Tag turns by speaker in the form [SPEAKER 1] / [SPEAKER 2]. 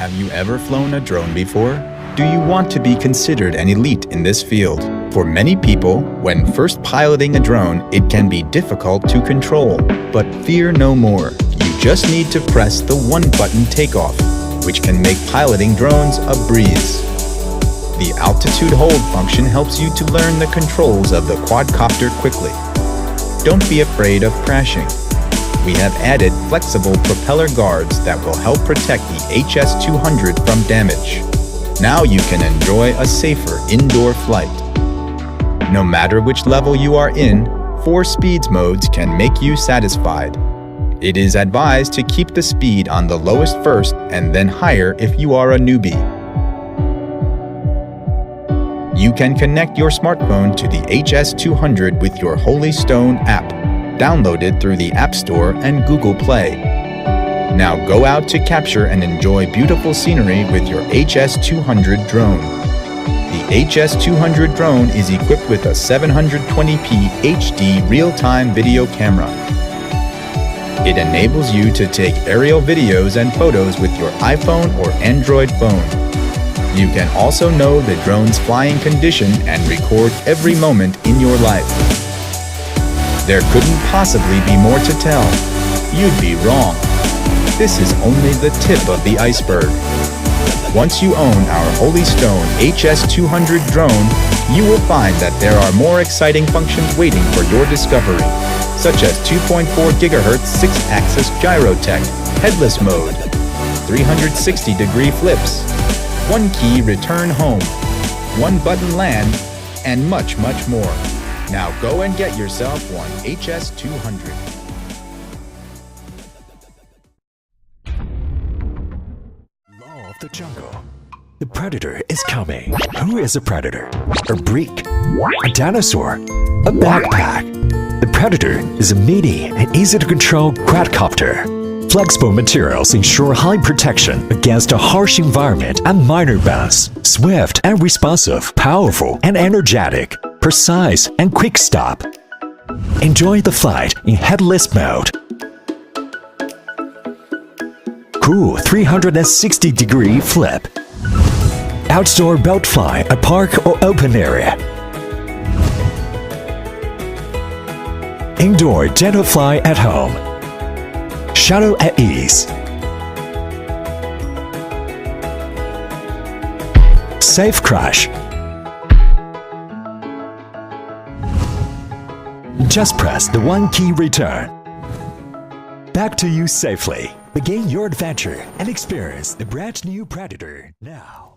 [SPEAKER 1] Have you ever flown a drone before? Do you want to be considered an elite in this field? For many people, when first piloting a drone, it can be difficult to control. But fear no more. You just need to press the one-button takeoff, which can make piloting drones a breeze. The altitude hold function helps you to learn the controls of the quadcopter quickly. Don't be afraid of crashing. We have added flexible propeller guards that will help protect the HS-200 from damage. Now you can enjoy a safer indoor flight. No matter which level you are in, 4 speeds modes can make you satisfied. It is advised to keep the speed on the lowest first and then higher if you are a newbie. You can connect your smartphone to the HS-200 with your Holy Stone app, downloaded through the App Store and Google Play. Now go out to capture and enjoy beautiful scenery with your HS-200 drone. The HS-200 drone is equipped with a 720p HD real-time video camera. It enables you to take aerial videos and photos with your iPhone or Android phone. You can also know the drone's flying condition and record every moment in your life. There couldn't possibly be more to tell. You'd be wrong. This is only the tip of the iceberg. Once you own our Holy Stone HS-200 drone, you will find that there are more exciting functions waiting for your discovery, such as 2.4 GHz 6-axis gyrotech, headless mode, 360-degree flips, one-key return home, one-button land, and much, much more. Now go and get yourself one HS-200.
[SPEAKER 2] Law of the jungle. The predator is coming. Who is a predator? A break? A dinosaur? A backpack? The predator is a meaty and easy-to-control quadcopter. Flexible materials ensure high protection against a harsh environment and minor bounce. Swift and responsive, powerful and energetic, precise and quick stop. Enjoy the flight in headless mode. Cool 360-degree flip. Outdoor boat fly at park or open area. Indoor gentle fly at home. Shuttle at ease. Safe crash. Just press the one-key return. Back to you safely. Begin your adventure and experience the brand new Predator now.